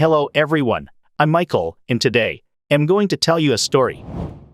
Hello everyone, I'm Michael, and today, I'm going to tell you a story.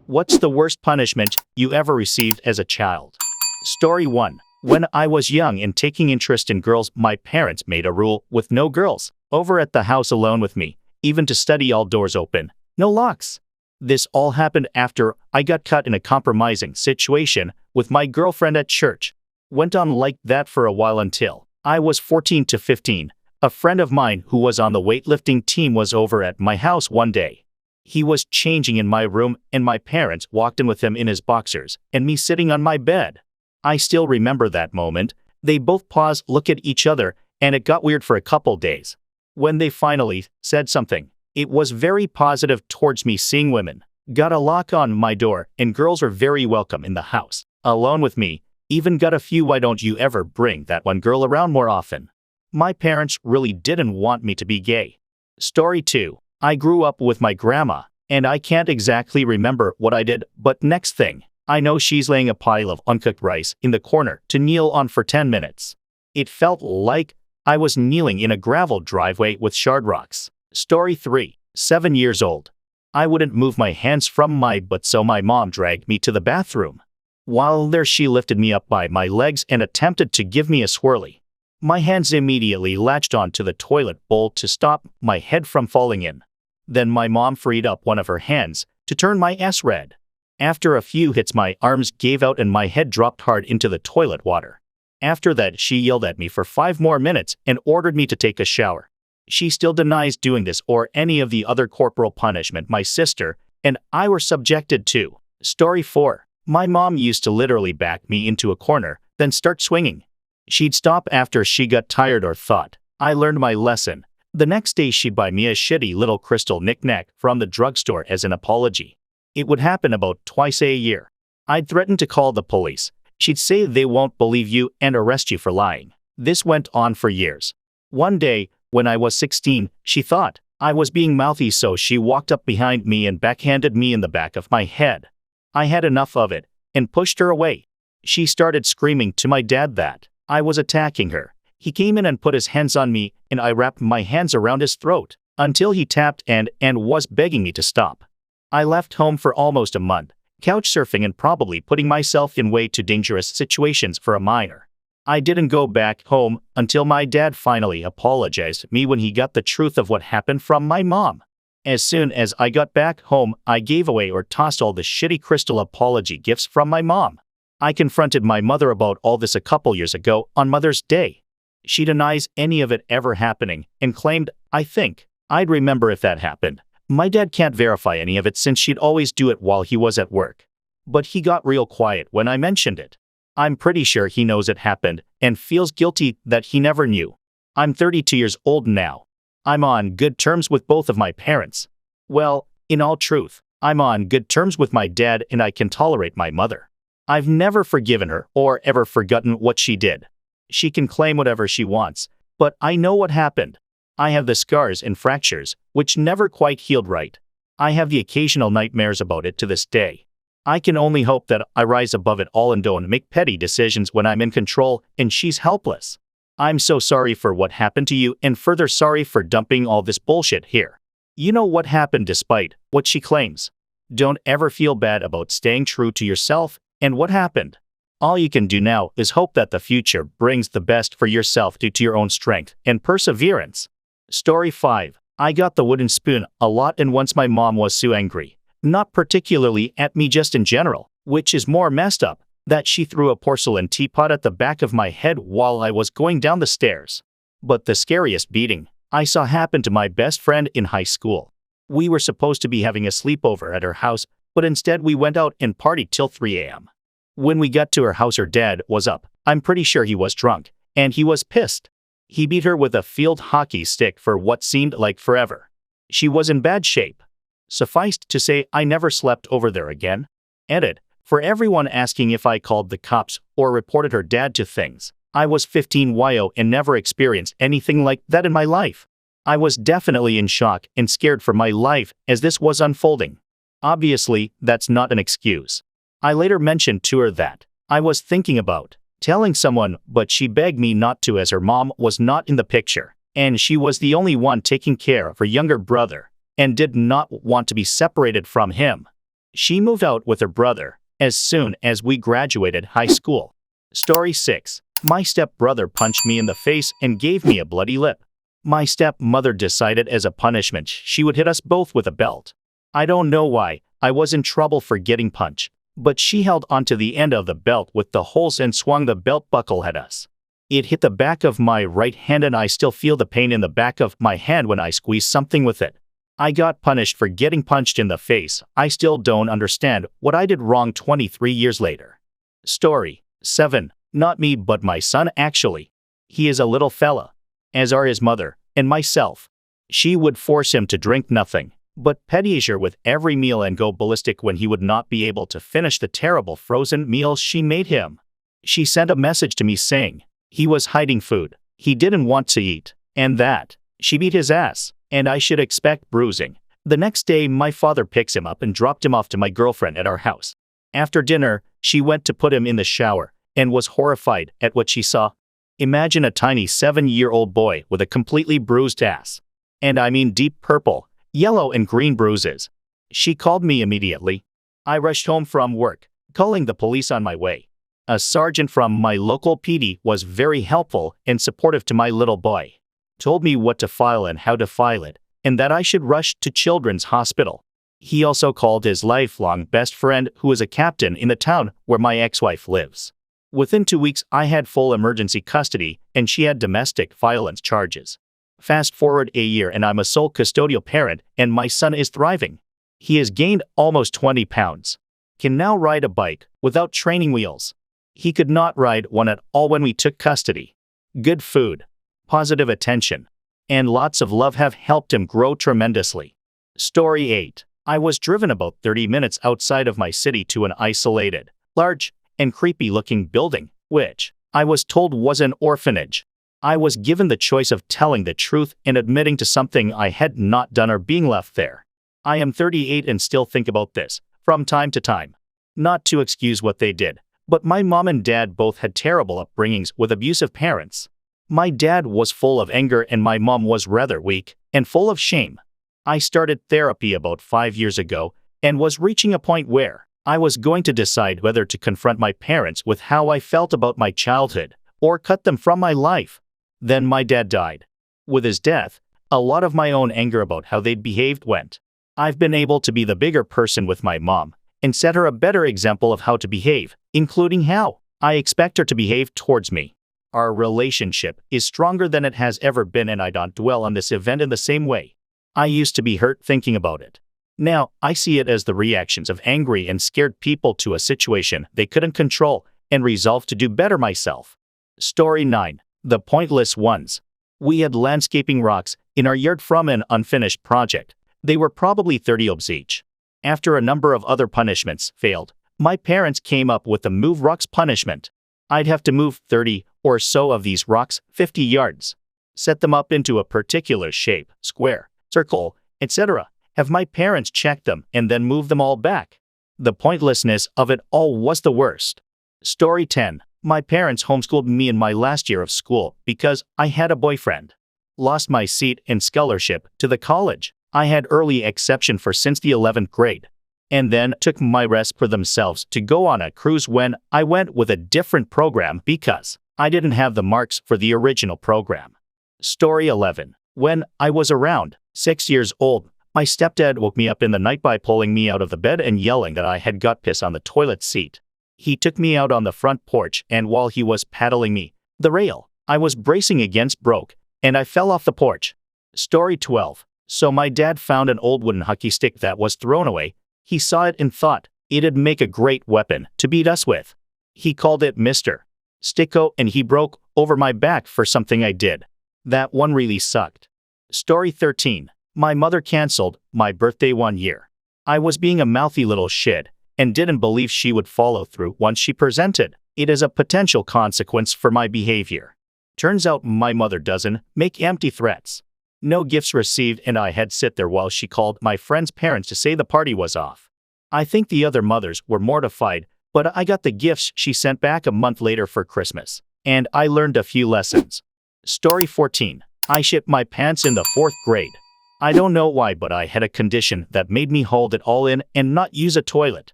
What's the worst punishment you ever received as a child? Story 1. When I was young and taking interest in girls, my parents made a rule with no girls over at the house alone with me, even to study all doors open, no locks. This all happened after I got caught in a compromising situation with my girlfriend at church. Went on like that for a while until I was 14 to 15. A friend of mine who was on the weightlifting team was over at my house one day. He was changing in my room and my parents walked in with him in his boxers and me sitting on my bed. I still remember that moment. They both paused, looked at each other, and it got weird for a couple days. When they finally said something, it was very positive towards me seeing women. Got a lock on my door and girls are very welcome in the house, alone with me. Even got a few "why don't you ever bring that one girl around more often?" My parents really didn't want me to be gay. Story 2. I grew up with my grandma, and I can't exactly remember what I did, but next thing I know, she's laying a pile of uncooked rice in the corner to kneel on for 10 minutes. It felt like I was kneeling in a gravel driveway with shard rocks. Story 3. 7 years old. I wouldn't move my hands from my butt, so my mom dragged me to the bathroom. While there, she lifted me up by my legs and attempted to give me a swirly. My hands immediately latched onto the toilet bowl to stop my head from falling in. Then my mom freed up one of her hands to turn my ass red. After a few hits, my arms gave out and my head dropped hard into the toilet water. After that, she yelled at me for 5 more minutes and ordered me to take a shower. She still denies doing this or any of the other corporal punishment my sister and I were subjected to. Story 4. My mom used to literally back me into a corner, then start swinging. She'd stop after she got tired or thought I learned my lesson. The next day, she'd buy me a shitty little crystal knick-knack from the drugstore as an apology. It would happen about twice a year. I'd threaten to call the police. She'd say they won't believe you and arrest you for lying. This went on for years. One day, when I was 16, she thought I was being mouthy, so she walked up behind me and backhanded me in the back of my head. I had enough of it and pushed her away. She started screaming to my dad that I was attacking her. He came in and put his hands on me, and I wrapped my hands around his throat until he tapped and was begging me to stop. I left home for almost a month, couch surfing and probably putting myself in way too dangerous situations for a minor. I didn't go back home until my dad finally apologized to me when he got the truth of what happened from my mom. As soon as I got back home, I gave away or tossed all the shitty crystal apology gifts from my mom. I confronted my mother about all this a couple years ago on Mother's Day. She denies any of it ever happening and claimed, "I think I'd remember if that happened." My dad can't verify any of it since she'd always do it while he was at work. But he got real quiet when I mentioned it. I'm pretty sure he knows it happened and feels guilty that he never knew. I'm 32 years old now. I'm on good terms with both of my parents. Well, in all truth, I'm on good terms with my dad and I can tolerate my mother. I've never forgiven her or ever forgotten what she did. She can claim whatever she wants, but I know what happened. I have the scars and fractures, which never quite healed right. I have the occasional nightmares about it to this day. I can only hope that I rise above it all and don't make petty decisions when I'm in control and she's helpless. I'm so sorry for what happened to you and further sorry for dumping all this bullshit here. You know what happened despite what she claims. Don't ever feel bad about staying true to yourself and what happened. All you can do now is hope that the future brings the best for yourself due to your own strength and perseverance. Story 5. I got the wooden spoon a lot, and once my mom was so angry, not particularly at me, just in general, which is more messed up, that she threw a porcelain teapot at the back of my head while I was going down the stairs. But the scariest beating I saw happen to my best friend in high school. We were supposed to be having a sleepover at her house, but instead we went out and partied till 3 a.m. When we got to her house, her dad was up. I'm pretty sure he was drunk, and he was pissed. He beat her with a field hockey stick for what seemed like forever. She was in bad shape. Suffice to say, I never slept over there again. Edit. For everyone asking if I called the cops or reported her dad to things, I was 15 YO and never experienced anything like that in my life. I was definitely in shock and scared for my life as this was unfolding. Obviously, that's not an excuse. I later mentioned to her that I was thinking about telling someone, but she begged me not to as her mom was not in the picture, and she was the only one taking care of her younger brother and did not want to be separated from him. She moved out with her brother as soon as we graduated high school. Story 6. My stepbrother punched me in the face and gave me a bloody lip. My stepmother decided as a punishment she would hit us both with a belt. I don't know why I was in trouble for getting punched, but she held onto the end of the belt with the holes and swung the belt buckle at us. It hit the back of my right hand and I still feel the pain in the back of my hand when I squeeze something with it. I got punished for getting punched in the face. I still don't understand what I did wrong 23 years later. Story 7. Not me but my son actually. He is a little fella, as are his mother and myself. She would force him to drink nothing but Pediasure with every meal and go ballistic when he would not be able to finish the terrible frozen meals she made him. She sent a message to me saying he was hiding food he didn't want to eat, and that she beat his ass, and I should expect bruising. The next day, my father picks him up and dropped him off to my girlfriend at our house. After dinner, she went to put him in the shower and was horrified at what she saw. Imagine a tiny 7-year-old boy with a completely bruised ass. And I mean deep purple, yellow and green bruises. She called me immediately. I rushed home from work, calling the police on my way. A sergeant from my local PD was very helpful and supportive to my little boy. Told me what to file and how to file it, and that I should rush to Children's Hospital. He also called his lifelong best friend who is a captain in the town where my ex-wife lives. Within 2 weeks, I had full emergency custody and she had domestic violence charges. Fast forward a year and I'm a sole custodial parent and my son is thriving. He has gained almost 20 pounds. Can now ride a bike without training wheels. He could not ride one at all when we took custody. Good food, positive attention, and lots of love have helped him grow tremendously. Story 8. I was driven about 30 minutes outside of my city to an isolated, large, and creepy-looking building, which I was told was an orphanage. I was given the choice of telling the truth and admitting to something I had not done or being left there. I am 38 and still think about this, from time to time. Not to excuse what they did, but my mom and dad both had terrible upbringings with abusive parents. My dad was full of anger and my mom was rather weak and full of shame. I started therapy about 5 years ago and was reaching a point where I was going to decide whether to confront my parents with how I felt about my childhood or cut them from my life. Then my dad died. With his death, a lot of my own anger about how they'd behaved went. I've been able to be the bigger person with my mom and set her a better example of how to behave, including how I expect her to behave towards me. Our relationship is stronger than it has ever been and I don't dwell on this event in the same way. I used to be hurt thinking about it. Now, I see it as the reactions of angry and scared people to a situation they couldn't control and resolve to do better myself. Story 9. The Pointless Ones. We had landscaping rocks in our yard from an unfinished project. They were probably 30 obs each. After a number of other punishments failed, my parents came up with the move rocks punishment. I'd have to move 30 or so of these rocks 50 yards. Set them up into a particular shape, square, circle, etc. Have my parents check them and then move them all back. The pointlessness of it all was the worst. Story 10. My parents homeschooled me in my last year of school because I had a boyfriend. Lost my seat and scholarship to the college I had early exception for since the 11th grade. And then took my rest for themselves to go on a cruise when I went with a different program because I didn't have the marks for the original program. Story 11. When I was around 6 years old, my stepdad woke me up in the night by pulling me out of the bed and yelling that I had got piss on the toilet seat. He took me out on the front porch and while he was paddling me, the rail I was bracing against broke and I fell off the porch. Story 12. So my dad found an old wooden hockey stick that was thrown away. He saw it and thought it'd make a great weapon to beat us with. He called it Mr. Sticko and he broke over my back for something I did. That one really sucked. Story 13. My mother canceled my birthday 1 year. I was being a mouthy little shit and didn't believe she would follow through once she presented it as a potential consequence for my behavior. Turns out my mother doesn't make empty threats. No gifts received and I had sit there while she called my friend's parents to say the party was off. I think the other mothers were mortified, but I got the gifts she sent back a month later for Christmas, and I learned a few lessons. Story 14. I shit my pants in the 4th grade. I don't know why, but I had a condition that made me hold it all in and not use a toilet.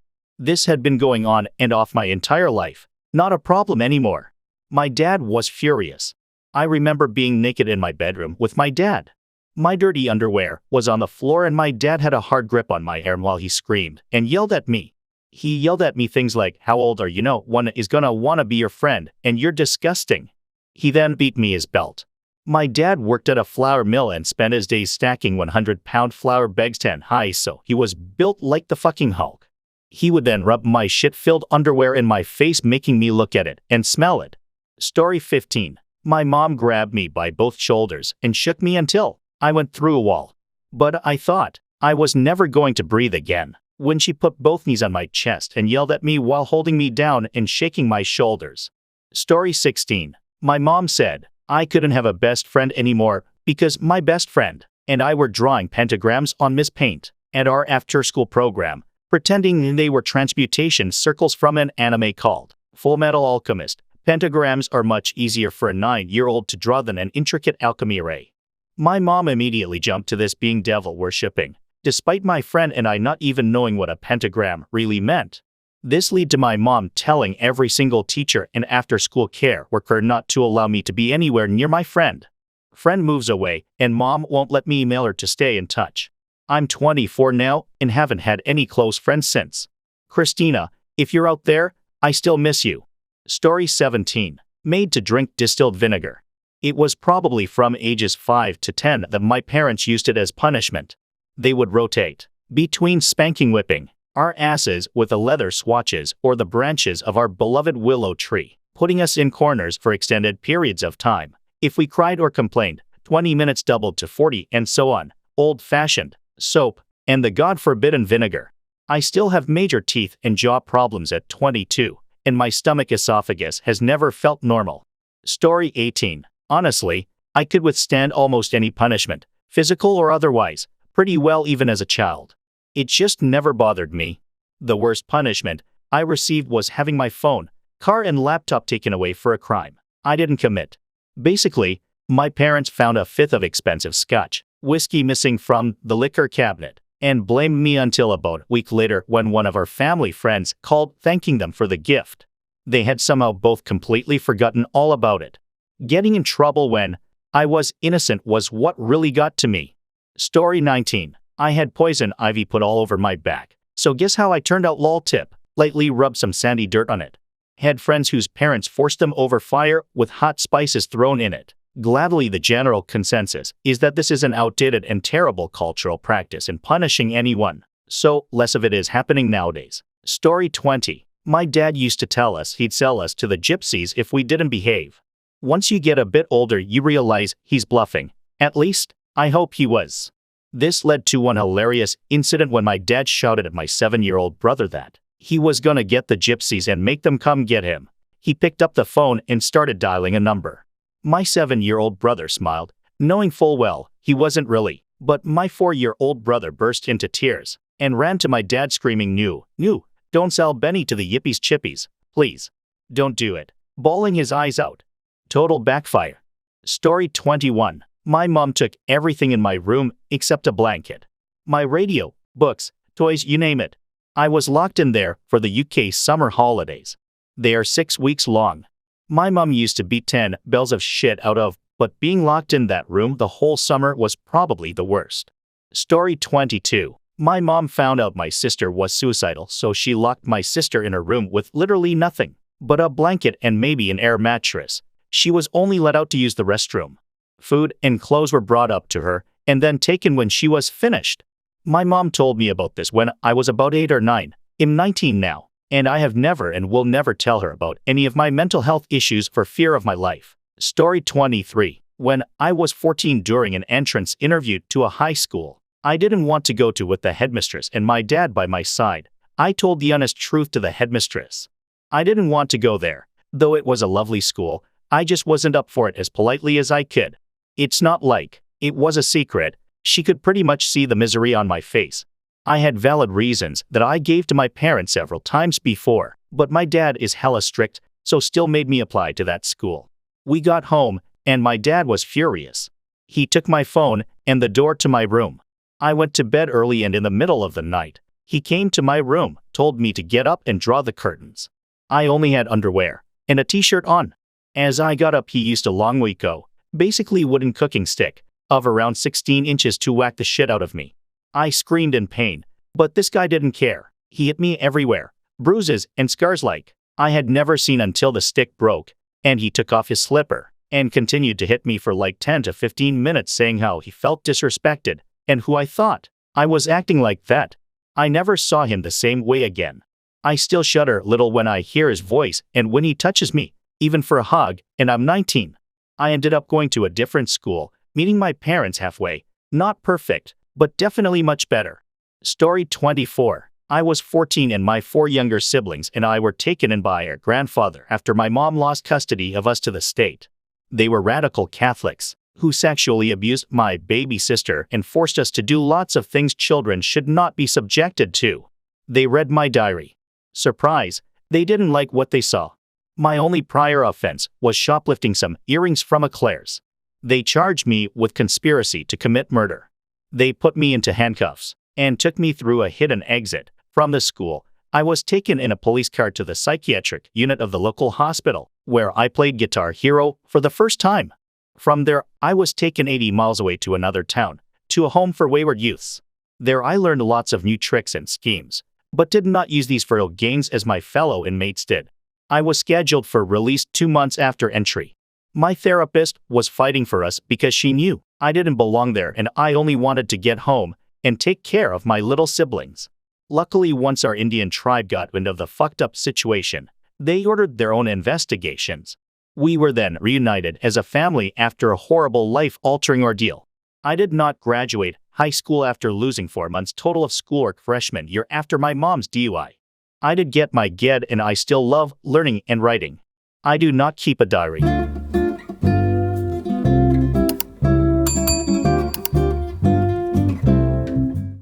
This had been going on and off my entire life. Not a problem anymore. My dad was furious. I remember being naked in my bedroom with my dad. My dirty underwear was on the floor and my dad had a hard grip on my hair while he screamed and yelled at me. He yelled at me things like, "How old are you? No one is gonna wanna be your friend, and you're disgusting." He then beat me his belt. My dad worked at a flour mill and spent his days stacking 100-pound flour bags 10 high, so he was built like the fucking Hulk. He would then rub my shit-filled underwear in my face, making me look at it and smell it. Story 15. My mom grabbed me by both shoulders and shook me until I went through a wall. But I thought I was never going to breathe again when she put both knees on my chest and yelled at me while holding me down and shaking my shoulders. Story 16. My mom said I couldn't have a best friend anymore because my best friend and I were drawing pentagrams on Miss Paint at our after-school program, pretending they were transmutation circles from an anime called Full Metal Alchemist. Pentagrams are much easier for a 9-year-old to draw than an intricate alchemy array. My mom immediately jumped to this being devil worshipping, despite my friend and I not even knowing what a pentagram really meant. This led to my mom telling every single teacher and after-school care worker not to allow me to be anywhere near my friend. Friend moves away, and mom won't let me email her to stay in touch. I'm 24 now and haven't had any close friends since. Christina, if you're out there, I still miss you. Story 17. Made to drink distilled vinegar. It was probably from ages 5 to 10 that my parents used it as punishment. They would rotate between spanking whipping our asses with the leather swatches or the branches of our beloved willow tree, putting us in corners for extended periods of time. If we cried or complained, 20 minutes doubled to 40 and so on. Old-fashioned, soap, and the God-forbidden vinegar. I still have major teeth and jaw problems at 22, and my stomach esophagus has never felt normal. Story 18. Honestly, I could withstand almost any punishment, physical or otherwise, pretty well even as a child. It just never bothered me. The worst punishment I received was having my phone, car, and laptop taken away for a crime I didn't commit. Basically, my parents found a fifth of expensive Scotch whiskey missing from the liquor cabinet and blamed me until about a week later when one of our family friends called thanking them for the gift. They had somehow both completely forgotten all about it. Getting in trouble when I was innocent was what really got to me. Story 19. I had poison ivy put all over my back, so guess how I turned out? Lol tip. Lightly rub some sandy dirt on it. Had friends whose parents forced them over fire with hot spices thrown in it. Gladly, the general consensus is that this is an outdated and terrible cultural practice in punishing anyone, so less of it is happening nowadays. Story 20. My dad used to tell us he'd sell us to the gypsies if we didn't behave. Once you get a bit older, you realize he's bluffing. At least, I hope he was. This led to one hilarious incident when my dad shouted at my 7-year-old brother that he was gonna get the gypsies and make them come get him. He picked up the phone and started dialing a number. My 7-year-old brother smiled, knowing full well he wasn't really, but my 4-year-old brother burst into tears and ran to my dad screaming, No, don't sell Benny to the yippies chippies, please. Don't do it. Bawling his eyes out. Total backfire. Story 21. My mom took everything in my room except a blanket. My radio, books, toys, you name it. I was locked in there for the UK summer holidays. They are 6 weeks long. My mom used to beat 10 bells of shit out of, but being locked in that room the whole summer was probably the worst. Story 22. My mom found out my sister was suicidal, so she locked my sister in her room with literally nothing but a blanket and maybe an air mattress. She was only let out to use the restroom. Food and clothes were brought up to her and then taken when she was finished. My mom told me about this when I was about 8 or 9. I'm 19 now, and I have never and will never tell her about any of my mental health issues for fear of my life. Story 23. When I was 14 during an entrance interview to a high school I didn't want to go to with the headmistress and my dad by my side, I told the honest truth to the headmistress. I didn't want to go there, though it was a lovely school. I just wasn't up for it as politely as I could. It's not like it was a secret. She could pretty much see the misery on my face. I had valid reasons that I gave to my parents several times before, but my dad is hella strict, so still made me apply to that school. We got home, and my dad was furious. He took my phone and the door to my room. I went to bed early and in the middle of the night, he came to my room, told me to get up and draw the curtains. I only had underwear and a t-shirt on. As I got up, he used a long Wiko, basically wooden cooking stick, of around 16 inches to whack the shit out of me. I screamed in pain, but this guy didn't care. He hit me everywhere, bruises and scars like I had never seen until the stick broke, and he took off his slipper and continued to hit me for like 10 to 15 minutes, saying how he felt disrespected and who I thought I was acting like that. I never saw him the same way again. I still shudder a little when I hear his voice and when he touches me, even for a hug, and I'm 19. I ended up going to a different school, meeting my parents halfway. Not perfect, but definitely much better. Story 24. I was 14 and my 4 younger siblings and I were taken in by our grandfather after my mom lost custody of us to the state. They were radical Catholics who sexually abused my baby sister and forced us to do lots of things children should not be subjected to. They read my diary. Surprise, they didn't like what they saw. My only prior offense was shoplifting some earrings from a Claire's. They charged me with conspiracy to commit murder. They put me into handcuffs and took me through a hidden exit from the school. I was taken in a police car to the psychiatric unit of the local hospital, where I played Guitar Hero for the first time. From there, I was taken 80 miles away to another town, to a home for wayward youths. There I learned lots of new tricks and schemes, but did not use these for ill gains as my fellow inmates did. I was scheduled for release 2 months after entry. My therapist was fighting for us because she knew I didn't belong there and I only wanted to get home and take care of my little siblings. Luckily, once our Indian tribe got wind of the fucked up situation, they ordered their own investigations. We were then reunited as a family after a horrible life-altering ordeal. I did not graduate high school after losing 4 months total of schoolwork freshman year after my mom's DUI. I did get my GED and I still love learning and writing. I do not keep a diary.